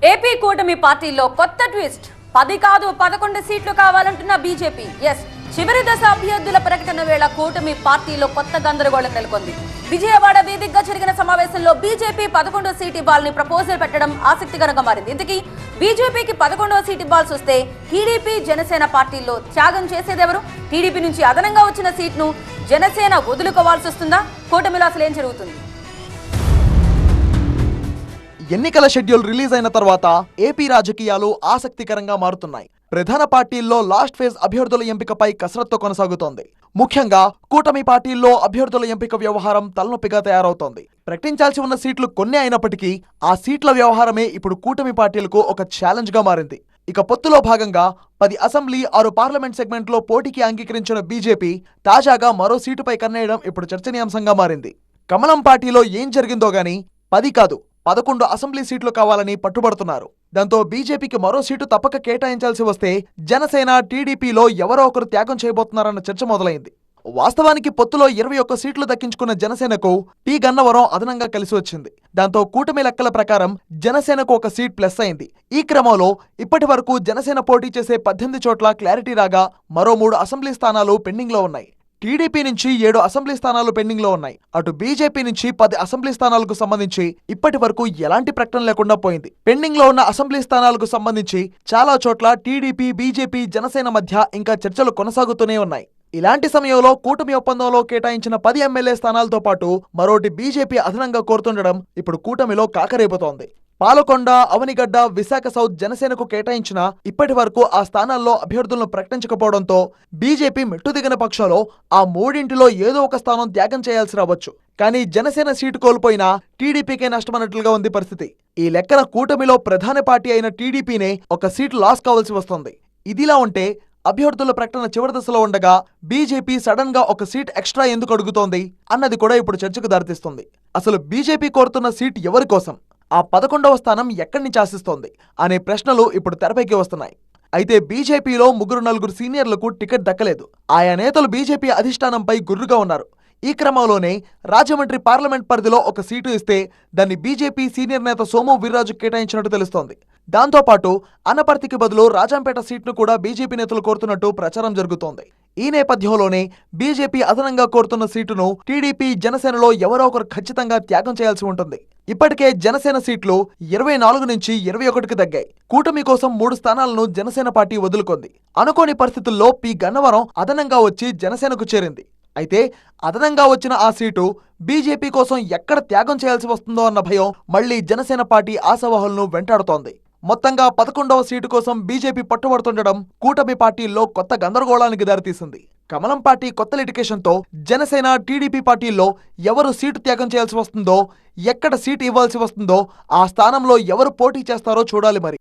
AP కూటమి పార్టీలో కొత్త ట్విస్ట్ 10 కాదు 11 సీట్లు కావాలంటున్న బీజేపీ. చివరి దశ అభ్యర్థుల ప్రకటన వేళ కూటమి పార్టీలో కొత్త గందరగోళం నెలకొంది. విజయవాడ వేదికగా జరిగిన సమావేశంలో బీజేపీ 11వ సీట్ ఇవ్వాలని ప్రపోజల్ పెట్టడం ఆసక్తికరంగా మారింది. ఇంతకీ బీజేపీకి 11వ సీట్ ఇవ్వాల్సి వస్తే టీడీపీ జనసేన పార్టీల్లో త్యాగం చేసేదెవరు? టీడీపీ నుంచి అదనంగా వచ్చిన సీట్ను జనసేన వదులుకోవాల్సి వస్తుందా? కూటమిలో అసలు ఏం జరుగుతుంది? ఎన్నికల షెడ్యూల్ రిలీజ్ అయిన తర్వాత ఏపీ రాజకీయాలు ఆసక్తికరంగా మారుతున్నాయి. ప్రధాన పార్టీల్లో లాస్ట్ ఫేజ్ అభ్యర్థుల ఎంపికపై కసరత్తు కొనసాగుతోంది. ముఖ్యంగా కూటమి పార్టీల్లో అభ్యర్థుల ఎంపిక వ్యవహారం తలనొప్పిగా తయారవుతోంది. ప్రకటించాల్సి ఉన్న సీట్లు కొన్ని అయినప్పటికీ ఆ సీట్ల వ్యవహారమే ఇప్పుడు కూటమి పార్టీలకు ఒక ఛాలెంజ్ గా మారింది. ఇక పొత్తులో భాగంగా 10 అసెంబ్లీ 6 పార్లమెంట్ సెగ్మెంట్లో పోటీకి అంగీకరించిన బీజేపీ తాజాగా మరో సీటుపై కన్నేయడం ఇప్పుడు చర్చనీయాంశంగా మారింది. కమలం పార్టీలో ఏం జరిగిందో గానీ 10 కాదు 11 అసెంబ్లీ సీట్లు కావాలని పట్టుబడుతున్నారు. దాంతో బీజేపీకి మరో సీటు తప్పక కేటాయించాల్సి వస్తే జనసేన టీడీపీలో ఎవరో ఒకరు త్యాగం చేయబోతున్నారన్న చర్చ మొదలైంది. వాస్తవానికి పొత్తులో 21 సీట్లు దక్కించుకున్న జనసేనకు టీ గన్నవరం అదనంగా కలిసి వచ్చింది. దాంతో కూటమి లెక్కల ప్రకారం జనసేనకు ఒక సీట్ ప్లస్ అయింది. ఈ క్రమంలో ఇప్పటి వరకు జనసేన పోటీ చేసే 18 చోట్ల క్లారిటీ రాగా మరో 3 అసెంబ్లీ స్థానాలు పెండింగ్ లో ఉన్నాయి. టీడీపీ నుంచి 7 అసెంబ్లీ స్థానాలు పెండింగ్ లో ఉన్నాయి. అటు బీజేపీ నుంచి 10 అసెంబ్లీ స్థానాలకు సంబంధించి ఇప్పటి వరకు ఎలాంటి ప్రకటన లేకుండా పోయింది. పెండింగ్ లో ఉన్న అసెంబ్లీ స్థానాలకు సంబంధించి చాలా చోట్ల టీడీపీ, బీజేపీ, జనసేన మధ్య ఇంకా చర్చలు కొనసాగుతూనే ఉన్నాయి. ఇలాంటి సమయంలో కూటమి ఒప్పందంలో కేటాయించిన 10 ఎమ్మెల్యే స్థానాలతో పాటు మరోటి బీజేపీ అదనంగా కోరుతుండడం ఇప్పుడు కూటమిలో కాకరేపుతోంది. పాలకొండ, అవనిగడ్డ, విశాఖ సౌత్ జనసేనకు కేటాయించిన ఇప్పటి వరకు ఆ స్థానాల్లో అభ్యర్థులను ప్రకటించకపోవడంతో బీజేపీ మెట్టుదిగిన పక్షంలో ఆ మూడింటిలో ఏదో ఒక స్థానం త్యాగం చేయాల్సి రావచ్చు. కానీ జనసేన సీటు కోల్పోయినా టీడీపీకే నష్టమన్నట్లుగా ఉంది పరిస్థితి. ఈ లెక్కన కూటమిలో ప్రధాన పార్టీ అయిన టీడీపీనే ఒక సీటు లాస్ కావాల్సి వస్తుంది. ఇదిలా ఉంటే అభ్యర్థుల ప్రకటన చివరి దశలో ఉండగా బీజేపీ సడన్ గా ఒక సీట్ ఎక్స్ట్రా ఎందుకు అడుగుతోంది అన్నది కూడా ఇప్పుడు చర్చకు దారితీస్తుంది. అసలు బీజేపీ కోరుతున్న సీట్ ఎవరి కోసం, ఆ 11వ స్థానం ఎక్కడి నుంచి ఆశిస్తోంది అనే ప్రశ్నలు ఇప్పుడు తెరపైకి వస్తున్నాయి. అయితే బీజేపీలో 3-4 సీనియర్లకు టికెట్ దక్కలేదు. ఆయా నేతలు బీజేపీ అధిష్టానంపై గుర్రుగా ఉన్నారు. ఈ క్రమంలోనే రాజమండ్రి పార్లమెంట్ పరిధిలో ఒక సీటు ఇస్తే దాన్ని బీజేపీ సీనియర్ నేత సోము వీర్రాజు కేటాయించినట్టు తెలుస్తోంది. దాంతోపాటు అనపర్తికి బదులు రాజంపేట సీట్ను కూడా బీజేపీ నేతలు కోరుతున్నట్టు ప్రచారం జరుగుతోంది. ఈ నేపథ్యంలోనే బీజేపీ అదనంగా కోరుతున్న సీటును టీడీపీ, జనసేనలో ఎవరో ఒకరు ఖచ్చితంగా త్యాగం చేయాల్సి ఉంటుంది. ఇప్పటికే జనసేన సీట్లు 24 నుంచి 21కి తగ్గాయి. కూటమి కోసం 3 స్థానాలను జనసేన పార్టీ వదులుకుంది. అనుకోని పరిస్థితుల్లో పి గన్నవరం అదనంగా వచ్చి జనసేనకు చేరింది. అయితే అదనంగా వచ్చిన ఆ సీటు బీజేపీ కోసం ఎక్కడ త్యాగం చేయాల్సి వస్తుందో అన్న భయం మళ్లీ జనసేన పార్టీ ఆశావహులను వెంటాడుతోంది. మొత్తంగా 11వ సీటు కోసం బీజేపీ పట్టుబడుతుండడం కూటమి పార్టీల్లో కొత్త గందరగోళానికి దారితీసింది. కమలం పార్టీ కొత్త లిటికేషన్తో జనసేన, టీడీపీ పార్టీల్లో ఎవరు సీటు త్యాగం చేయాల్సి వస్తుందో, ఎక్కడ సీటు ఇవ్వాల్సి వస్తుందో, ఆ స్థానంలో ఎవరు పోటీ చేస్తారో చూడాలి మరి.